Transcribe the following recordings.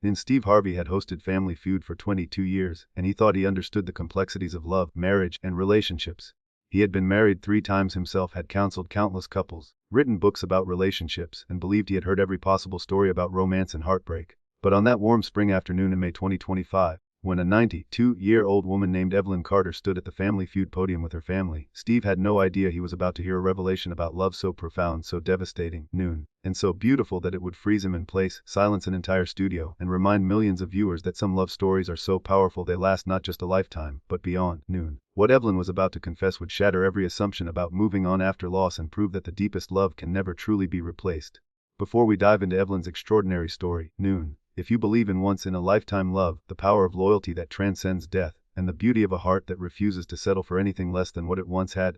Noon. Steve Harvey had hosted Family Feud for 22 years, and he thought he understood the complexities of love, marriage, and relationships. He had been married 3 times himself, had counseled countless couples, written books about relationships, and believed he had heard every possible story about romance and heartbreak. But on that warm spring afternoon in May 2025, when a 92-year-old woman named Evelyn Carter stood at the Family Feud podium with her family, Steve had no idea he was about to hear a revelation about love so profound, so devastating, and so beautiful that it would freeze him in place, silence an entire studio, and remind millions of viewers that some love stories are so powerful they last not just a lifetime, but beyond. What Evelyn was about to confess would shatter every assumption about moving on after loss and prove that the deepest love can never truly be replaced. Before we dive into Evelyn's extraordinary story, if you believe in once-in-a-lifetime love, the power of loyalty that transcends death, and the beauty of a heart that refuses to settle for anything less than what it once had,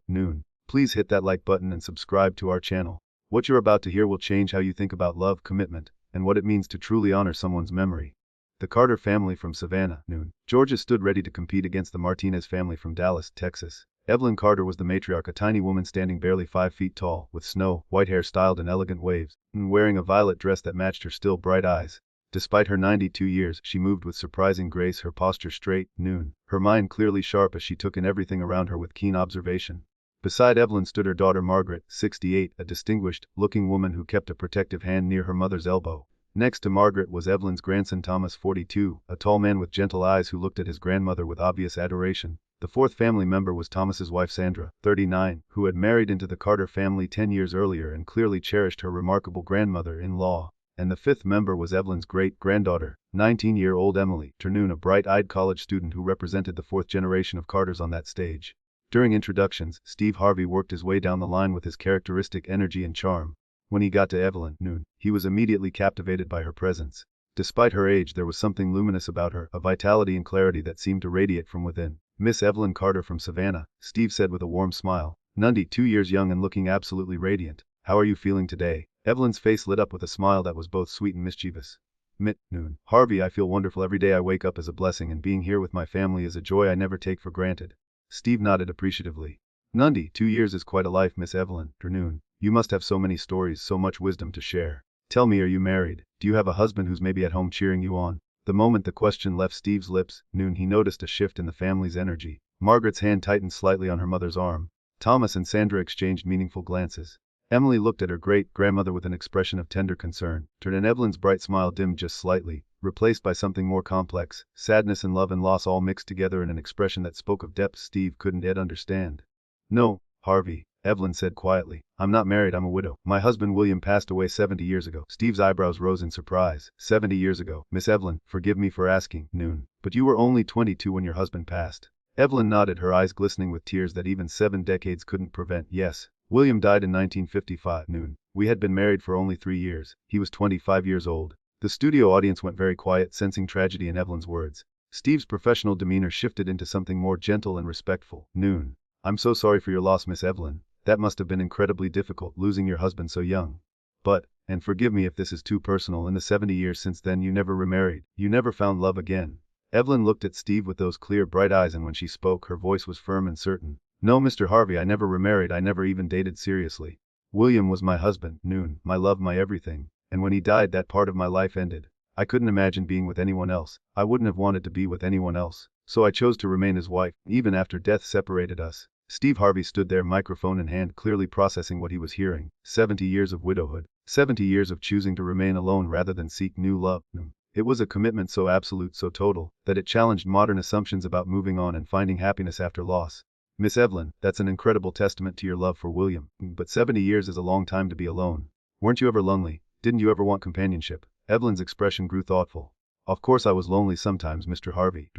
please hit that like button and subscribe to our channel. What you're about to hear will change how you think about love, commitment, and what it means to truly honor someone's memory. The Carter family from Savannah, Georgia stood ready to compete against the Martinez family from Dallas, Texas. Evelyn Carter was the matriarch, a tiny woman standing barely 5 feet tall, with snow-white hair styled in elegant waves, and wearing a violet dress that matched her still bright eyes. Despite her 92 years, she moved with surprising grace, her posture straight, her mind clearly sharp as she took in everything around her with keen observation. Beside Evelyn stood her daughter Margaret, 68, a distinguished-looking woman who kept a protective hand near her mother's elbow. Next to Margaret was Evelyn's grandson Thomas, 42, a tall man with gentle eyes who looked at his grandmother with obvious adoration. The 4th family member was Thomas's wife Sandra, 39, who had married into the Carter family 10 years earlier and clearly cherished her remarkable grandmother-in-law. And the 5th member was Evelyn's great-granddaughter, 19-year-old Emily, a bright-eyed college student who represented the 4th generation of Carters on that stage. During introductions, Steve Harvey worked his way down the line with his characteristic energy and charm. When he got to Evelyn, he was immediately captivated by her presence. Despite her age, there was something luminous about her, a vitality and clarity that seemed to radiate from within. "Miss Evelyn Carter from Savannah," Steve said with a warm smile. 2 years young and looking absolutely radiant. "How are you feeling today?" Evelyn's face lit up with a smile that was both sweet and mischievous. Harvey, I feel wonderful. Every day I wake up is a blessing, and being here with my family is a joy I never take for granted." Steve nodded appreciatively. 2 years is quite a life, Miss Evelyn. You must have so many stories, so much wisdom to share. Tell me, are you married? Do you have a husband who's maybe at home cheering you on? The moment the question left Steve's lips, he noticed a shift in the family's energy. Margaret's hand tightened slightly on her mother's arm. Thomas and Sandra exchanged meaningful glances. Emily looked at her great-grandmother with an expression of tender concern, and Evelyn's bright smile dimmed just slightly, replaced by something more complex, sadness and love and loss all mixed together in an expression that spoke of depths Steve couldn't yet understand. "No, Harvey," Evelyn said quietly. "I'm not married, I'm a widow. My husband William passed away 70 years ago." Steve's eyebrows rose in surprise. 70 years ago. "Miss Evelyn, forgive me for asking, but you were only 22 when your husband passed." Evelyn nodded, her eyes glistening with tears that even 7 decades couldn't prevent. "Yes. William died in 1955. We had been married for only 3 years. He was 25 years old." The studio audience went very quiet, sensing tragedy in Evelyn's words. Steve's professional demeanor shifted into something more gentle and respectful. "I'm so sorry for your loss, Miss Evelyn. That must have been incredibly difficult, losing your husband so young. But, and forgive me if this is too personal, in the 70 years since then you never remarried. You never found love again." Evelyn looked at Steve with those clear, bright eyes, and when she spoke, her voice was firm and certain. "No, Mr. Harvey, I never remarried. I never even dated seriously. William was my husband, my love, my everything. And when he died, that part of my life ended. I couldn't imagine being with anyone else. I wouldn't have wanted to be with anyone else. So I chose to remain his wife, even after death separated us." Steve Harvey stood there, microphone in hand, clearly processing what he was hearing. 70 years of widowhood. 70 years of choosing to remain alone rather than seek new love. It was a commitment so absolute, so total, that it challenged modern assumptions about moving on and finding happiness after loss. "Miss Evelyn, that's an incredible testament to your love for William. But 70 years is a long time to be alone. Weren't you ever lonely? Didn't you ever want companionship?" Evelyn's expression grew thoughtful. "Of course I was lonely sometimes, Mr. Harvey.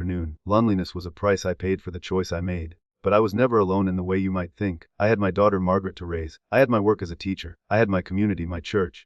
Loneliness was a price I paid for the choice I made. But I was never alone in the way you might think. I had my daughter Margaret to raise. I had my work as a teacher. I had my community, my church,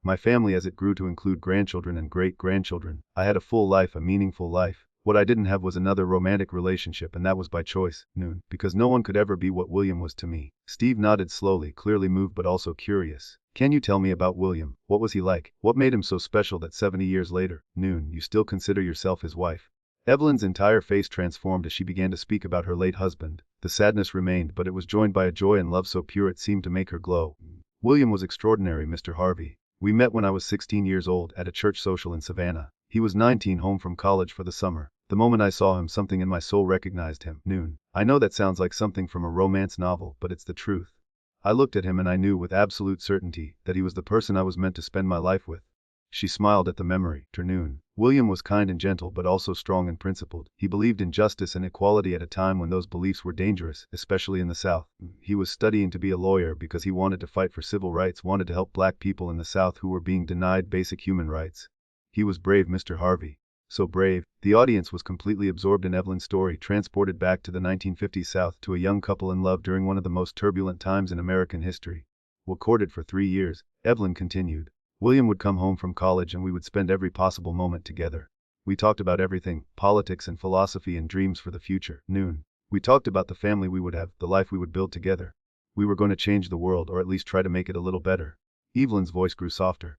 my family as it grew to include grandchildren and great-grandchildren. I had a full life, a meaningful life. What I didn't have was another romantic relationship, and that was by choice, because no one could ever be what William was to me." Steve nodded slowly, clearly moved but also curious. "Can you tell me about William? What was he like? What made him so special that 70 years later, you still consider yourself his wife?" Evelyn's entire face transformed as she began to speak about her late husband. The sadness remained, but it was joined by a joy and love so pure it seemed to make her glow. "William was extraordinary, Mr. Harvey. We met when I was 16 years old at a church social in Savannah. He was 19, home from college for the summer. The moment I saw him, something in my soul recognized him. Noon. I know that sounds like something from a romance novel, but it's the truth. I looked at him and I knew with absolute certainty that he was the person I was meant to spend my life with. She smiled at the memory. Noon. William was kind and gentle but also strong and principled. He believed in justice and equality at a time when those beliefs were dangerous, especially in the South. He was studying to be a lawyer because he wanted to fight for civil rights, wanted to help black people in the South who were being denied basic human rights. He was brave, Mr. Harvey. So brave. The audience was completely absorbed in Evelyn's story, transported back to the 1950s South, to a young couple in love during one of the most turbulent times in American history. We courted for 3 years, Evelyn continued. William would come home from college and we would spend every possible moment together. We talked about everything, politics and philosophy and dreams for the future. Noon. We talked about the family we would have, the life we would build together. We were going to change the world, or at least try to make it a little better. Evelyn's voice grew softer.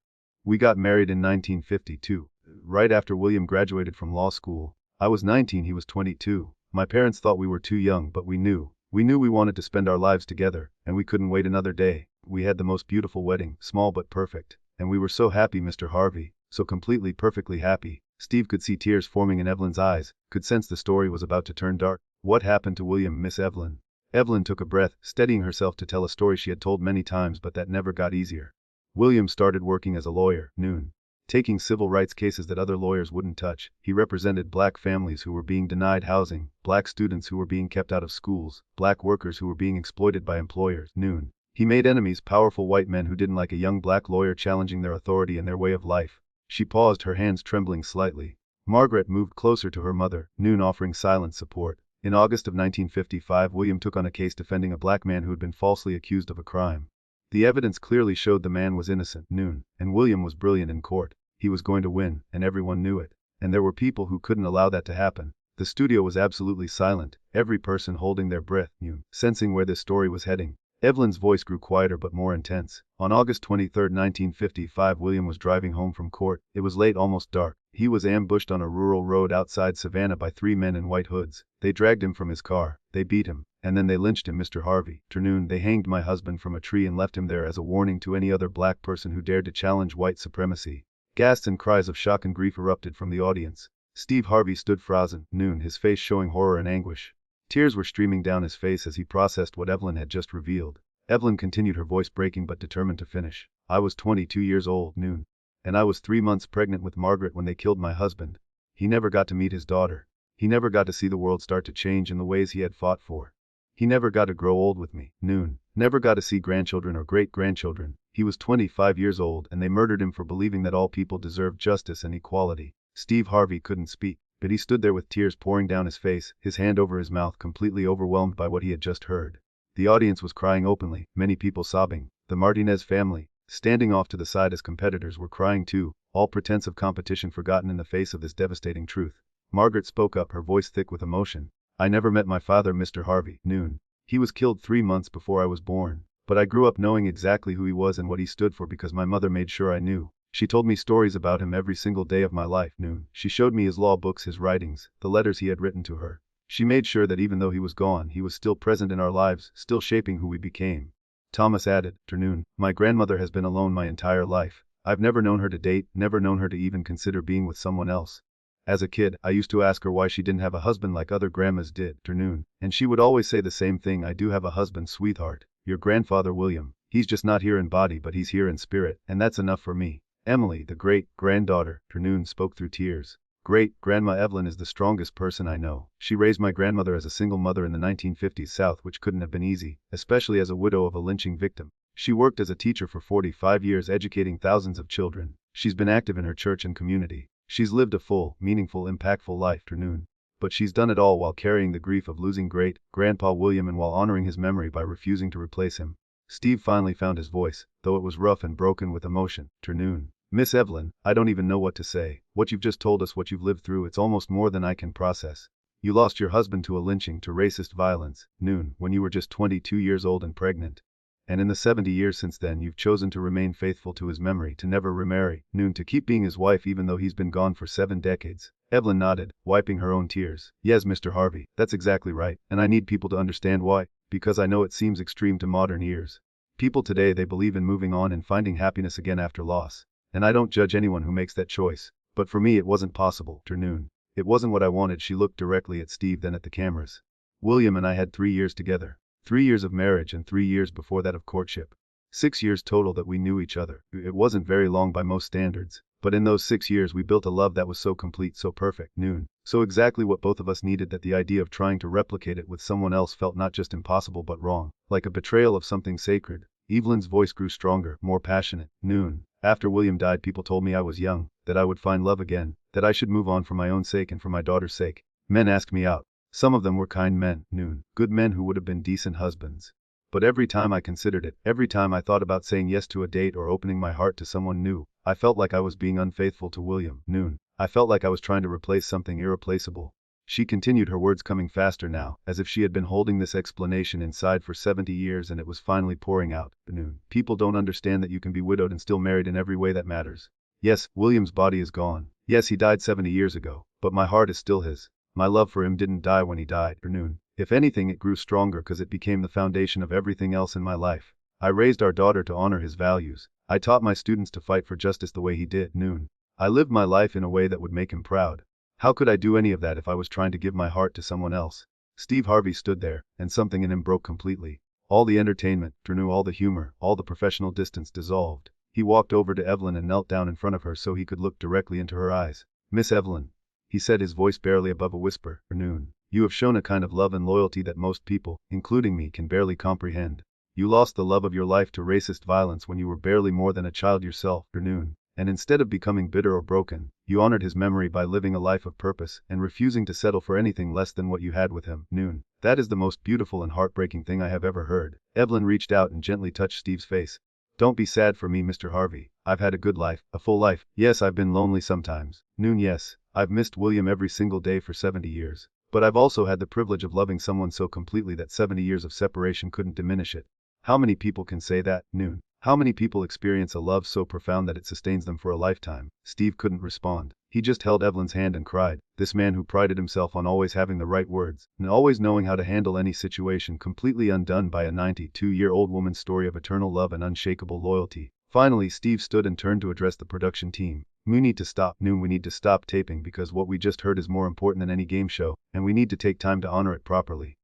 We got married in 1952, right after William graduated from law school. I was 19, he was 22. My parents thought we were too young, but we knew we wanted to spend our lives together, and we couldn't wait another day. We had the most beautiful wedding, small but perfect. And we were so happy, Mr. Harvey, so completely, perfectly happy. Steve could see tears forming in Evelyn's eyes, could sense the story was about to turn dark. What happened to William, Miss Evelyn? Evelyn took a breath, steadying herself to tell a story she had told many times but that never got easier. William started working as a lawyer. Noon. Taking civil rights cases that other lawyers wouldn't touch. He represented black families who were being denied housing, black students who were being kept out of schools, black workers who were being exploited by employers. Noon. He made enemies, powerful white men who didn't like a young black lawyer challenging their authority and their way of life. She paused, her hands trembling slightly. Margaret moved closer to her mother, Noon, offering silent support. In August of 1955, William took on a case defending a black man who had been falsely accused of a crime. The evidence clearly showed the man was innocent. Noon. And William was brilliant in court. He was going to win, and everyone knew it. And there were people who couldn't allow that to happen. The studio was absolutely silent, every person holding their breath, sensing where this story was heading. Evelyn's voice grew quieter but more intense. On August 23, 1955, William was driving home from court. It was late, almost dark. He was ambushed on a rural road outside Savannah by 3 men in white hoods. They dragged him from his car. They beat him. And then they lynched him, Mr. Harvey. Noon. They hanged my husband from a tree and left him there as a warning to any other black person who dared to challenge white supremacy. Gasps and cries of shock and grief erupted from the audience. Steve Harvey stood frozen, Noon, his face showing horror and anguish. Tears were streaming down his face as he processed what Evelyn had just revealed. Evelyn continued, her voice breaking but determined to finish. I was 22 years old, Noon. And I was 3 months pregnant with Margaret when they killed my husband. He never got to meet his daughter. He never got to see the world start to change in the ways he had fought for. He never got to grow old with me, Noon. Never got to see grandchildren or great-grandchildren. He was 25 years old and they murdered him for believing that all people deserved justice and equality. Steve Harvey couldn't speak, but he stood there with tears pouring down his face, his hand over his mouth, completely overwhelmed by what he had just heard. The audience was crying openly, many people sobbing. The Martinez family, standing off to the side as competitors, were crying too, all pretense of competition forgotten in the face of this devastating truth. Margaret spoke up, her voice thick with emotion. I never met my father, Mr. Harvey, Noon. He was killed 3 months before I was born. But I grew up knowing exactly who he was and what he stood for because my mother made sure I knew. She told me stories about him every single day of my life, Noon. She showed me his law books, his writings, the letters he had written to her. She made sure that even though he was gone, he was still present in our lives, still shaping who we became. Thomas added, Noon, my grandmother has been alone my entire life. I've never known her to date, never known her to even consider being with someone else. As a kid, I used to ask her why she didn't have a husband like other grandmas did, Noon. And she would always say the same thing, I do have a husband, sweetheart. Your grandfather William. He's just not here in body but he's here in spirit, and that's enough for me. Emily, the great-granddaughter, Noon, spoke through tears. Great-grandma Evelyn is the strongest person I know. She raised my grandmother as a single mother in the 1950s South, which couldn't have been easy, especially as a widow of a lynching victim. She worked as a teacher for 45 years educating thousands of children. She's been active in her church and community. She's lived a full, meaningful, impactful life, Noon. But she's done it all while carrying the grief of losing great-grandpa William and while honoring his memory by refusing to replace him. Steve finally found his voice, though it was rough and broken with emotion. Noon. Miss Evelyn, I don't even know what to say. What you've just told us, what you've lived through, it's almost more than I can process. You lost your husband to a lynching, to racist violence, Noon, when you were just 22 years old and pregnant. And in the 70 years since then you've chosen to remain faithful to his memory, to never remarry, Noon, to keep being his wife even though he's been gone for 7 decades. Evelyn nodded, wiping her own tears. Yes, Mr. Harvey, that's exactly right, and I need people to understand why, because I know it seems extreme to modern ears. People today, they believe in moving on and finding happiness again after loss. And I don't judge anyone who makes that choice. But for me it wasn't possible. Noon. It wasn't what I wanted. She looked directly at Steve, then at the cameras. William and I had 3 years together. 3 years of marriage and 3 years before that of courtship. 6 years total that we knew each other. It wasn't very long by most standards, but in those 6 years we built a love that was so complete, so perfect. Noon. So exactly what both of us needed, that the idea of trying to replicate it with someone else felt not just impossible but wrong. Like a betrayal of something sacred. Evelyn's voice grew stronger, more passionate. Noon. After William died, people told me I was young, that I would find love again, that I should move on for my own sake and for my daughter's sake. Men asked me out. Some of them were kind men. Noon. Good men who would have been decent husbands. But every time I considered it, every time I thought about saying yes to a date or opening my heart to someone new, I felt like I was being unfaithful to William. Noon. I felt like I was trying to replace something irreplaceable. She continued, her words coming faster now, as if she had been holding this explanation inside for 70 years and it was finally pouring out. Noon. People don't understand that you can be widowed and still married in every way that matters. Yes, William's body is gone. Yes, he died 70 years ago, but my heart is still his. My love for him didn't die when he died. Noon. If anything, it grew stronger because it became the foundation of everything else in my life. I raised our daughter to honor his values. I taught my students to fight for justice the way he did. Noon. I lived my life in a way that would make him proud. How could I do any of that if I was trying to give my heart to someone else? Steve Harvey stood there, and something in him broke completely. All the entertainment, all the humor, all the professional distance dissolved. He walked over to Evelyn and knelt down in front of her so he could look directly into her eyes. "Miss Evelyn," he said, his voice barely above a whisper, "Noon. You have shown a kind of love and loyalty that most people, including me, can barely comprehend. You lost the love of your life to racist violence when you were barely more than a child yourself. Noon. And instead of becoming bitter or broken, you honored his memory by living a life of purpose and refusing to settle for anything less than what you had with him. Noon. That is the most beautiful and heartbreaking thing I have ever heard." Evelyn reached out and gently touched Steve's face. "Don't be sad for me, Mr. Harvey. I've had a good life, a full life. Yes, I've been lonely sometimes. Noon. Yes, I've missed William every single day for 70 years. But I've also had the privilege of loving someone so completely that 70 years of separation couldn't diminish it. How many people can say that? Noon. How many people experience a love so profound that it sustains them for a lifetime?" Steve couldn't respond. He just held Evelyn's hand and cried. This man who prided himself on always having the right words, and always knowing how to handle any situation, completely undone by a 92-year-old woman's story of eternal love and unshakable loyalty. Finally, Steve stood and turned to address the production team. "We need to stop. Noon. We need to stop taping because what we just heard is more important than any game show, and we need to take time to honor it properly."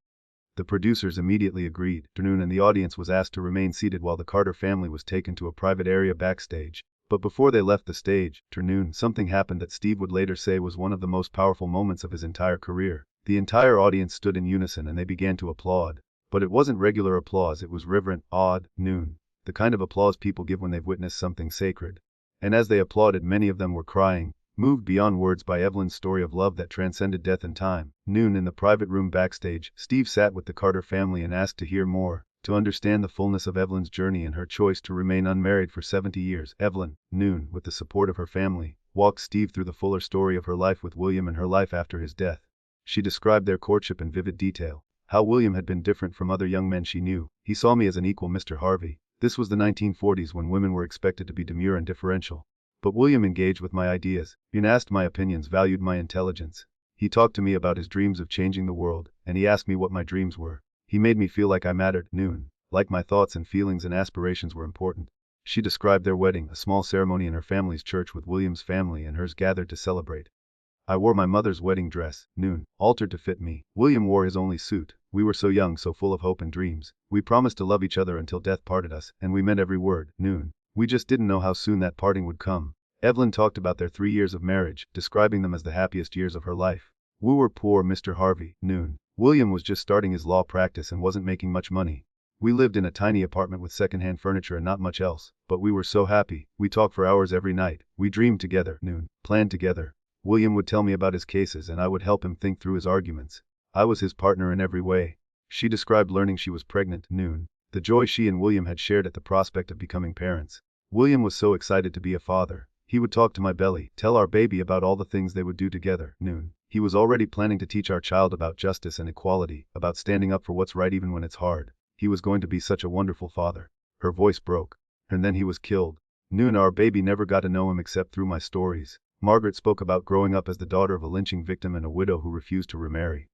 The producers immediately agreed. Noon, and the audience was asked to remain seated while the Carter family was taken to a private area backstage. But before they left the stage, Noon, something happened that Steve would later say was one of the most powerful moments of his entire career. The entire audience stood in unison and they began to applaud. But it wasn't regular applause, it was reverent, awed, Noon. The kind of applause people give when they've witnessed something sacred. And as they applauded, many of them were crying, moved beyond words by Evelyn's story of love that transcended death and time. Noon, in the private room backstage, Steve sat with the Carter family and asked to hear more, to understand the fullness of Evelyn's journey and her choice to remain unmarried for 70 years. Evelyn, Noon, with the support of her family, walked Steve through the fuller story of her life with William and her life after his death. She described their courtship in vivid detail. How William had been different from other young men she knew. "He saw me as an equal, Mr. Harvey. This was the 1940s when women were expected to be demure and differential. But William engaged with my ideas, asked my opinions, valued my intelligence. He talked to me about his dreams of changing the world, and he asked me what my dreams were. He made me feel like I mattered." Noon. Like my thoughts and feelings and aspirations were important. She described their wedding, a small ceremony in her family's church with William's family and hers gathered to celebrate. "I wore my mother's wedding dress, Noon, altered to fit me. William wore his only suit. We were so young, so full of hope and dreams. We promised to love each other until death parted us, and we meant every word, Noon. We just didn't know how soon that parting would come." Evelyn talked about their 3 years of marriage, describing them as the happiest years of her life. "We were poor, Mr. Harvey, Noon. William was just starting his law practice and wasn't making much money. We lived in a tiny apartment with secondhand furniture and not much else, but we were so happy. We talked for hours every night. We dreamed together, Noon, planned together. William would tell me about his cases and I would help him think through his arguments. I was his partner in every way." She described learning she was pregnant, Noon, the joy she and William had shared at the prospect of becoming parents. "William was so excited to be a father. He would talk to my belly, tell our baby about all the things they would do together, Noon. He was already planning to teach our child about justice and equality, about standing up for what's right even when it's hard. He was going to be such a wonderful father." Her voice broke. "And then he was killed. Noon, our baby never got to know him except through my stories." Margaret spoke about growing up as the daughter of a lynching victim and a widow who refused to remarry.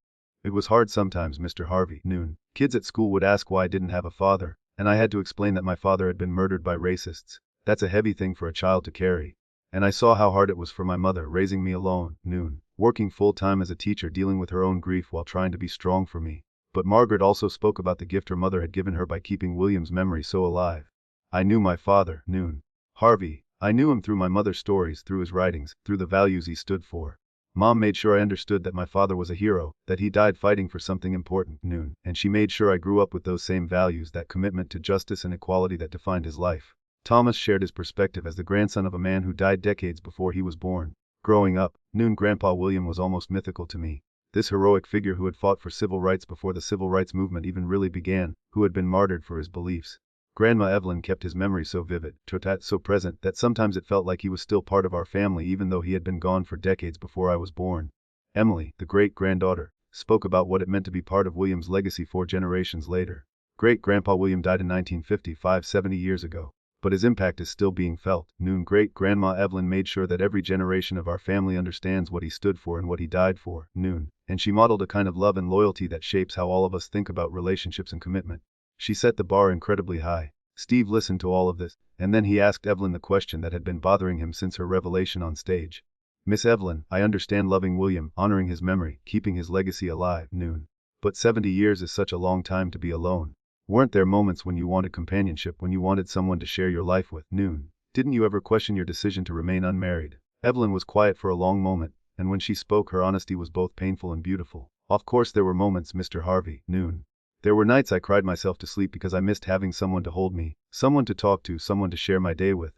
"It was hard sometimes, Mr. Harvey, Noon. Kids at school would ask why I didn't have a father, and I had to explain that my father had been murdered by racists. That's a heavy thing for a child to carry. And I saw how hard it was for my mother, raising me alone, noon, working full-time as a teacher, dealing with her own grief while trying to be strong for me. But Margaret also spoke about the gift her mother had given her by keeping William's memory so alive. I knew my father, noon. Harvey. I knew him through my mother's stories, through his writings, through the values he stood for. Mom made sure I understood that my father was a hero, that he died fighting for something important, noon, and she made sure I grew up with those same values, that commitment to justice and equality that defined his life. Thomas shared his perspective as the grandson of a man who died decades before he was born. Growing up, noon, Grandpa William was almost mythical to me. This heroic figure who had fought for civil rights before the civil rights movement even really began, who had been martyred for his beliefs. Grandma Evelyn kept his memory so vivid, so present, that sometimes it felt like he was still part of our family even though he had been gone for decades before I was born. Emily, the great-granddaughter, spoke about what it meant to be part of William's legacy 4 generations later. Great-grandpa William died in 1955, 70 years ago. But his impact is still being felt. Noon, great-grandma Evelyn made sure that every generation of our family understands what he stood for and what he died for. Noon. And she modeled a kind of love and loyalty that shapes how all of us think about relationships and commitment. She set the bar incredibly high. Steve listened to all of this, and then he asked Evelyn the question that had been bothering him since her revelation on stage. Miss Evelyn, I understand loving William, honoring his memory, keeping his legacy alive. Noon. But 70 years is such a long time to be alone. Weren't there moments when you wanted companionship, when you wanted someone to share your life with? Noon. Didn't you ever question your decision to remain unmarried? Evelyn was quiet for a long moment, and when she spoke her honesty was both painful and beautiful. Of course there were moments, Mr. Harvey. Noon. There were nights I cried myself to sleep because I missed having someone to hold me, someone to talk to, someone to share my day with.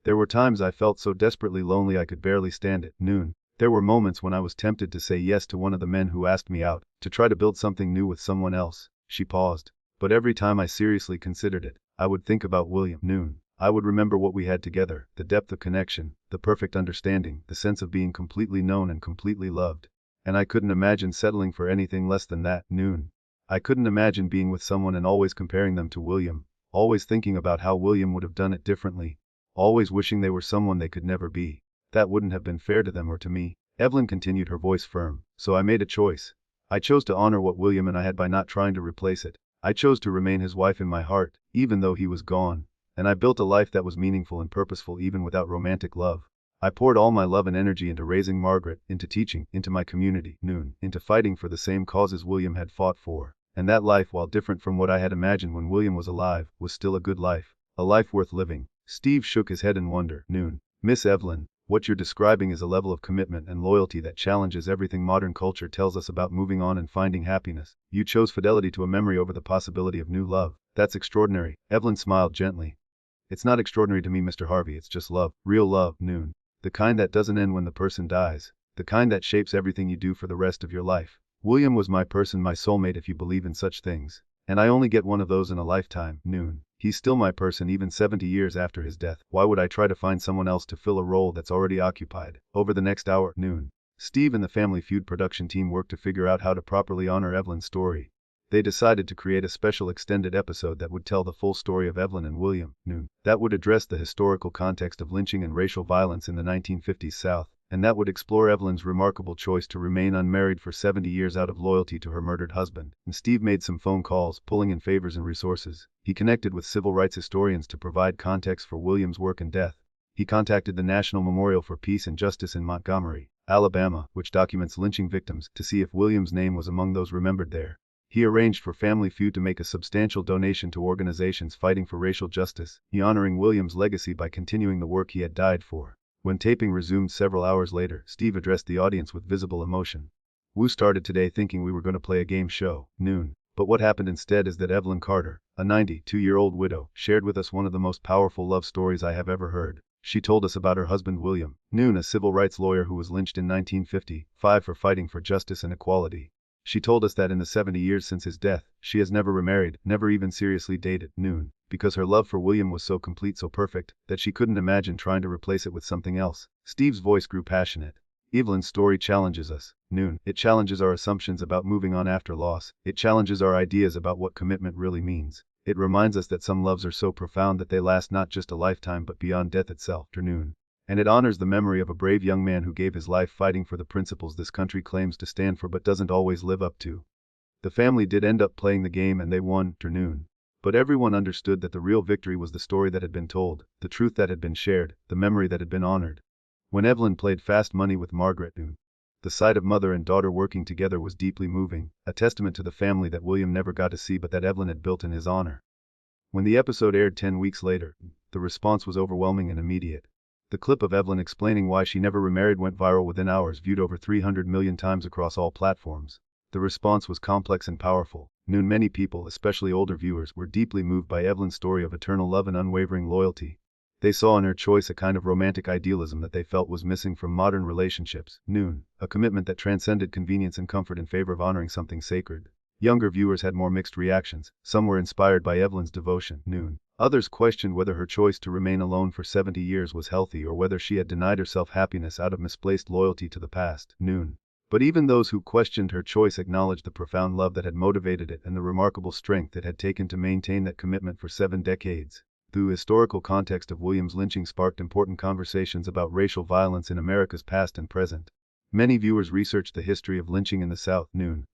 There were times I felt so desperately lonely I could barely stand it. Noon. There were moments when I was tempted to say yes to one of the men who asked me out, to try to build something new with someone else. She paused. But every time I seriously considered it, I would think about William. Noon. I would remember what we had together, the depth of connection, the perfect understanding, the sense of being completely known and completely loved. And I couldn't imagine settling for anything less than that. Noon. I couldn't imagine being with someone and always comparing them to William, always thinking about how William would have done it differently, always wishing they were someone they could never be. That wouldn't have been fair to them or to me. Evelyn continued, her voice firm. So I made a choice. I chose to honor what William and I had by not trying to replace it. I chose to remain his wife in my heart, even though he was gone. And I built a life that was meaningful and purposeful even without romantic love. I poured all my love and energy into raising Margaret, into teaching, into my community, Noon, into fighting for the same causes William had fought for. And that life, while different from what I had imagined when William was alive, was still a good life, a life worth living. Steve shook his head in wonder. Noon. Miss Evelyn, what you're describing is a level of commitment and loyalty that challenges everything modern culture tells us about moving on and finding happiness. You chose fidelity to a memory over the possibility of new love. That's extraordinary. Evelyn smiled gently. It's not extraordinary to me, Mr. Harvey, it's just love. Real love. Noon. The kind that doesn't end when the person dies. The kind that shapes everything you do for the rest of your life. William was my person, my soulmate, if you believe in such things. And I only get one of those in a lifetime. Noon. He's still my person even 70 years after his death. Why would I try to find someone else to fill a role that's already occupied? Over the next hour, Noon. Steve and the Family Feud production team worked to figure out how to properly honor Evelyn's story. They decided to create a special extended episode that would tell the full story of Evelyn and William, Noon. That would address the historical context of lynching and racial violence in the 1950s South. And that would explore Evelyn's remarkable choice to remain unmarried for 70 years out of loyalty to her murdered husband. And Steve made some phone calls, pulling in favors and resources. He connected with civil rights historians to provide context for William's work and death. He contacted the National Memorial for Peace and Justice in Montgomery, Alabama, which documents lynching victims, to see if William's name was among those remembered there. He arranged for Family Feud to make a substantial donation to organizations fighting for racial justice, honoring William's legacy by continuing the work he had died for. When taping resumed several hours later, Steve addressed the audience with visible emotion. We started today thinking we were going to play a game show, Noon. But what happened instead is that Evelyn Carter, a 92-year-old widow, shared with us one of the most powerful love stories I have ever heard. She told us about her husband William, Noon, a civil rights lawyer who was lynched in 1955 for fighting for justice and equality. She told us that in the 70 years since his death, she has never remarried, never even seriously dated, Noon, because her love for William was so complete, so perfect, that she couldn't imagine trying to replace it with something else. Steve's voice grew passionate. Evelyn's story challenges us, Noon. It challenges our assumptions about moving on after loss. It challenges our ideas about what commitment really means. It reminds us that some loves are so profound that they last not just a lifetime but beyond death itself, Noon. And it honors the memory of a brave young man who gave his life fighting for the principles this country claims to stand for but doesn't always live up to. The family did end up playing the game and they won, Noon. But everyone understood that the real victory was the story that had been told, the truth that had been shared, the memory that had been honored. When Evelyn played fast money with Margaret, the sight of mother and daughter working together was deeply moving, a testament to the family that William never got to see but that Evelyn had built in his honor. When the episode aired 10 weeks later, the response was overwhelming and immediate. The clip of Evelyn explaining why she never remarried went viral within hours, viewed over 300 million times across all platforms. The response was complex and powerful. Many people, especially older viewers, were deeply moved by Evelyn's story of eternal love and unwavering loyalty. They saw in her choice a kind of romantic idealism that they felt was missing from modern relationships. A commitment that transcended convenience and comfort in favor of honoring something sacred. Younger viewers had more mixed reactions. Some were inspired by Evelyn's devotion. Others questioned whether her choice to remain alone for 70 years was healthy or whether she had denied herself happiness out of misplaced loyalty to the past. But even those who questioned her choice acknowledged the profound love that had motivated it and the remarkable strength it had taken to maintain that commitment for 7 decades. The historical context of William's lynching sparked important conversations about racial violence in America's past and present. Many viewers researched the history of lynching in the South,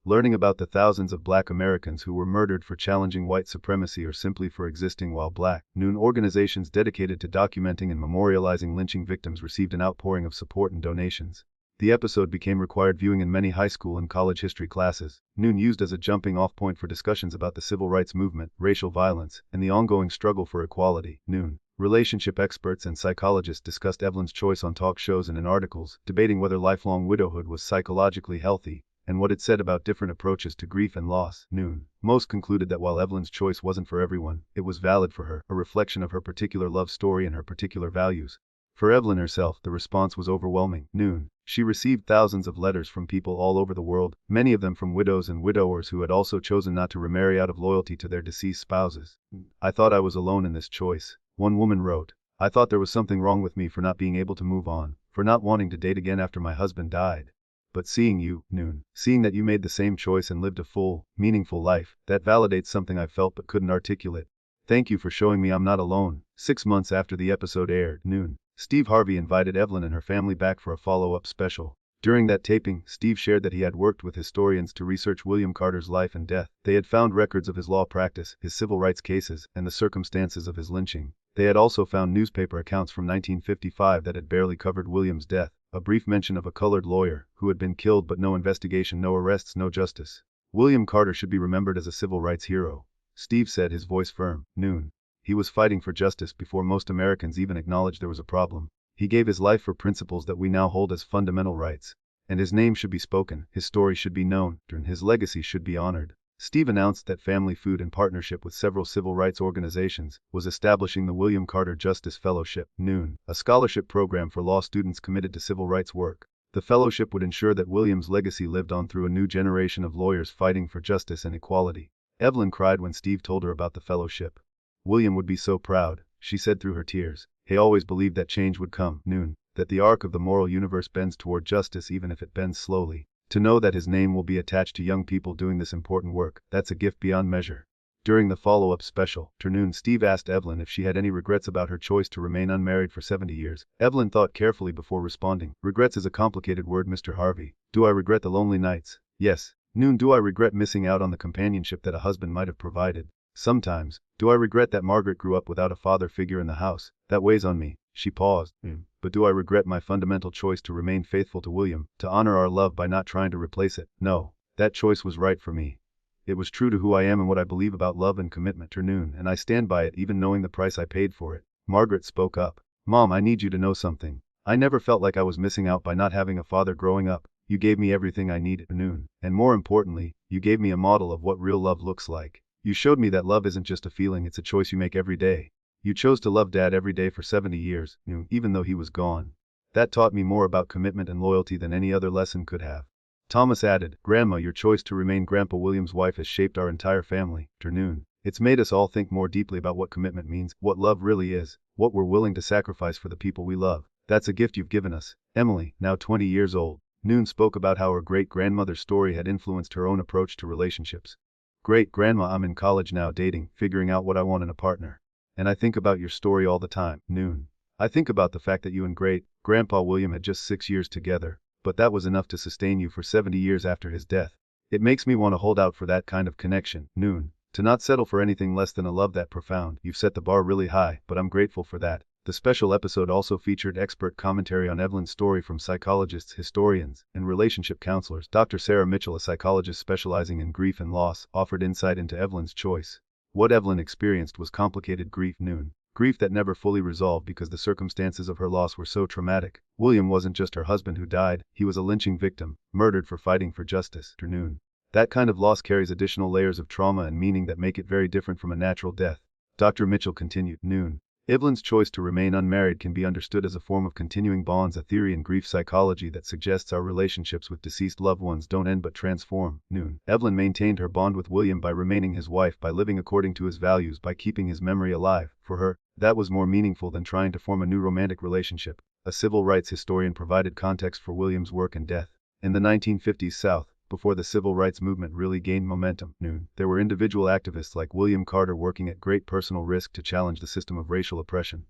learning about the thousands of Black Americans who were murdered for challenging white supremacy or simply for existing while Black. Organizations dedicated to documenting and memorializing lynching victims received an outpouring of support and donations. The episode became required viewing in many high school and college history classes, used as a jumping-off point for discussions about the civil rights movement, racial violence, and the ongoing struggle for equality. Relationship experts and psychologists discussed Evelyn's choice on talk shows and in articles, debating whether lifelong widowhood was psychologically healthy, and what it said about different approaches to grief and loss. Most concluded that while Evelyn's choice wasn't for everyone, it was valid for her, a reflection of her particular love story and her particular values. For Evelyn herself, the response was overwhelming. She received thousands of letters from people all over the world, many of them from widows and widowers who had also chosen not to remarry out of loyalty to their deceased spouses. "I thought I was alone in this choice," one woman wrote. "I thought there was something wrong with me for not being able to move on, for not wanting to date again after my husband died. But seeing you, seeing that you made the same choice and lived a full, meaningful life, that validates something I felt but couldn't articulate. Thank you for showing me I'm not alone." 6 months after the episode aired, Steve Harvey invited Evelyn and her family back for a follow-up special. During that taping, Steve shared that he had worked with historians to research William Carter's life and death. They had found records of his law practice, his civil rights cases, and the circumstances of his lynching. They had also found newspaper accounts from 1955 that had barely covered William's death, a brief mention of a colored lawyer who had been killed but no investigation, no arrests, no justice. "William Carter should be remembered as a civil rights hero," Steve said, his voice firm. He was fighting for justice before most Americans even acknowledged there was a problem. He gave his life for principles that we now hold as fundamental rights. And his name should be spoken, his story should be known, and his legacy should be honored. Steve announced that Family Feud, in partnership with several civil rights organizations, was establishing the William Carter Justice Fellowship, a scholarship program for law students committed to civil rights work. The fellowship would ensure that William's legacy lived on through a new generation of lawyers fighting for justice and equality. Evelyn cried when Steve told her about the fellowship. "William would be so proud," she said through her tears. "He always believed that change would come, that the arc of the moral universe bends toward justice even if it bends slowly. To know that his name will be attached to young people doing this important work, that's a gift beyond measure." During the follow-up special, Steve asked Evelyn if she had any regrets about her choice to remain unmarried for 70 years. Evelyn thought carefully before responding. "Regrets is a complicated word, Mr. Harvey. Do I regret the lonely nights? Yes. Do I regret missing out on the companionship that a husband might have provided? Sometimes. Do I regret that Margaret grew up without a father figure in the house? That weighs on me." She paused. "But do I regret my fundamental choice to remain faithful to William, to honor our love by not trying to replace it? No. That choice was right for me. It was true to who I am and what I believe about love and commitment, and I stand by it even knowing the price I paid for it." Margaret spoke up. "Mom, I need you to know something. I never felt like I was missing out by not having a father growing up. You gave me everything I needed, and more importantly, you gave me a model of what real love looks like. You showed me that love isn't just a feeling, it's a choice you make every day. You chose to love Dad every day for 70 years, even though he was gone. That taught me more about commitment and loyalty than any other lesson could have." Thomas added, "Grandma, your choice to remain Grandpa William's wife has shaped our entire family. It's made us all think more deeply about what commitment means, what love really is, what we're willing to sacrifice for the people we love. That's a gift you've given us." Emily, now 20 years old, spoke about how her great-grandmother's story had influenced her own approach to relationships. "Great-grandma, I'm in college now, dating, figuring out what I want in a partner. And I think about your story all the time. I think about the fact that you and Great-Grandpa William had just 6 years together, but that was enough to sustain you for 70 years after his death. It makes me want to hold out for that kind of connection, to not settle for anything less than a love that profound. You've set the bar really high, but I'm grateful for that. The special episode also featured expert commentary on Evelyn's story from psychologists, historians, and relationship counselors. Dr. Sarah Mitchell, a psychologist specializing in grief and loss, offered insight into Evelyn's choice. What Evelyn experienced was complicated grief. Grief that never fully resolved because the circumstances of her loss were so traumatic. William wasn't just her husband who died, he was a lynching victim, murdered for fighting for justice. That kind of loss carries additional layers of trauma and meaning that make it very different from a natural death. Dr. Mitchell continued. Evelyn's choice to remain unmarried can be understood as a form of continuing bonds, a theory in grief psychology that suggests our relationships with deceased loved ones don't end but transform. Evelyn maintained her bond with William by remaining his wife, by living according to his values, by keeping his memory alive. For her, that was more meaningful than trying to form a new romantic relationship. A civil rights historian provided context for William's work and death. In the 1950s South, before the civil rights movement really gained momentum, there were individual activists like William Carter working at great personal risk to challenge the system of racial oppression.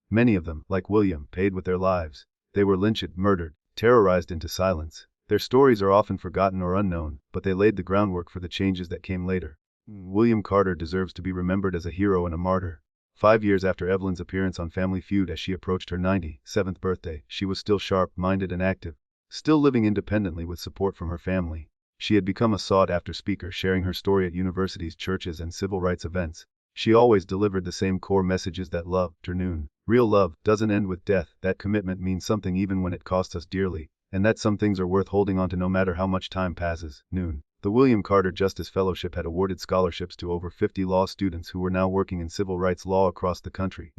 Many of them, like William, paid with their lives. They were lynched, murdered, terrorized into silence. Their stories are often forgotten or unknown, but they laid the groundwork for the changes that came later. William Carter deserves to be remembered as a hero and a martyr. 5 years after Evelyn's appearance on Family Feud, as she approached her 97th birthday, she was still sharp-minded and active, still living independently with support from her family. She had become a sought-after speaker, sharing her story at universities, churches, and civil rights events. She always delivered the same core messages that love, real love, doesn't end with death, that commitment means something even when it costs us dearly, and that some things are worth holding on to no matter how much time passes. The William Carter Justice Fellowship had awarded scholarships to over 50 law students who were now working in civil rights law across the country.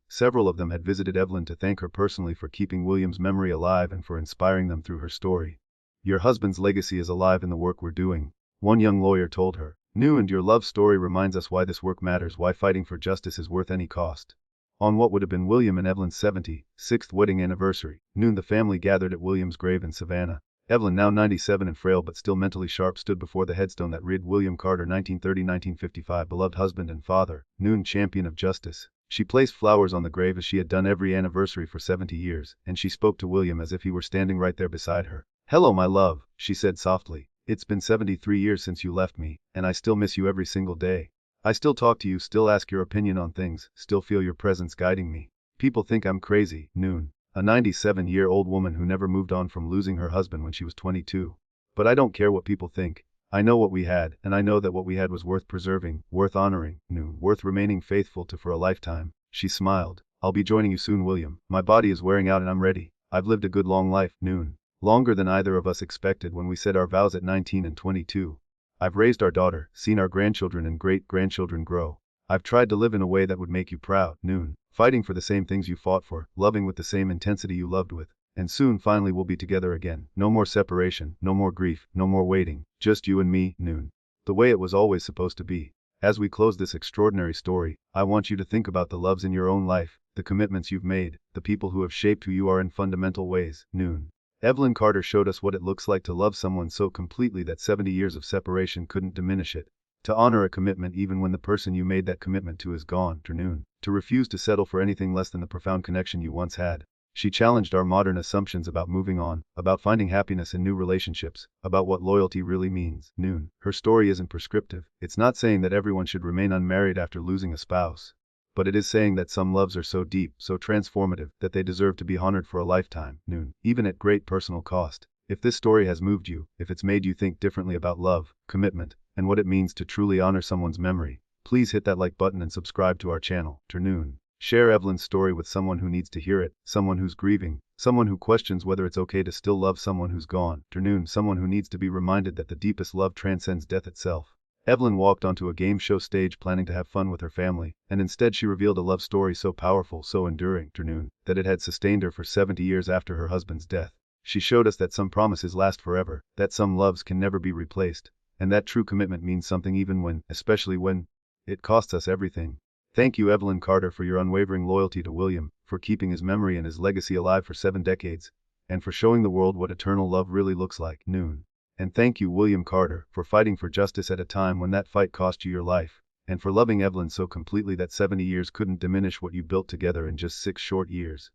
Several of them had visited Evelyn to thank her personally for keeping William's memory alive and for inspiring them through her story. "Your husband's legacy is alive in the work we're doing," one young lawyer told her. "And your love story reminds us why this work matters, why fighting for justice is worth any cost." On what would have been William and Evelyn's 76th wedding anniversary, the family gathered at William's grave in Savannah. Evelyn, now 97 and frail but still mentally sharp, stood before the headstone that read William Carter 1930-1955, beloved husband and father, champion of justice. She placed flowers on the grave as she had done every anniversary for 70 years, and she spoke to William as if he were standing right there beside her. "Hello, my love," she said softly. "It's been 73 years since you left me, and I still miss you every single day. I still talk to you, still ask your opinion on things, still feel your presence guiding me. People think I'm crazy." A 97-year-old woman who never moved on from losing her husband when she was 22. "But I don't care what people think. I know what we had, and I know that what we had was worth preserving, worth honoring, worth remaining faithful to for a lifetime." She smiled. "I'll be joining you soon, William. My body is wearing out and I'm ready. I've lived a good long life, longer than either of us expected when we said our vows at 19 and 22. I've raised our daughter, seen our grandchildren and great-grandchildren grow. I've tried to live in a way that would make you proud, fighting for the same things you fought for, loving with the same intensity you loved with. And soon finally we'll be together again. No more separation, no more grief, no more waiting. Just you and me, the way it was always supposed to be." As we close this extraordinary story, I want you to think about the loves in your own life, the commitments you've made, the people who have shaped who you are in fundamental ways. Evelyn Carter showed us what it looks like to love someone so completely that 70 years of separation couldn't diminish it. To honor a commitment even when the person you made that commitment to is gone. To refuse to settle for anything less than the profound connection you once had. She challenged our modern assumptions about moving on, about finding happiness in new relationships, about what loyalty really means. Her story isn't prescriptive. It's not saying that everyone should remain unmarried after losing a spouse. But it is saying that some loves are so deep, so transformative, that they deserve to be honored for a lifetime, even at great personal cost. If this story has moved you, if it's made you think differently about love, commitment, and what it means to truly honor someone's memory, please hit that like button and subscribe to our channel. Share Evelyn's story with someone who needs to hear it, someone who's grieving, someone who questions whether it's okay to still love someone who's gone, someone who needs to be reminded that the deepest love transcends death itself. Evelyn walked onto a game show stage planning to have fun with her family, and instead she revealed a love story so powerful, so enduring, that it had sustained her for 70 years after her husband's death. She showed us that some promises last forever, that some loves can never be replaced, and that true commitment means something even when, especially when, it costs us everything. Thank you, Evelyn Carter, for your unwavering loyalty to William, for keeping his memory and his legacy alive for 7 decades, and for showing the world what eternal love really looks like. And thank you, William Carter, for fighting for justice at a time when that fight cost you your life, and for loving Evelyn so completely that 70 years couldn't diminish what you built together in just 6 short years.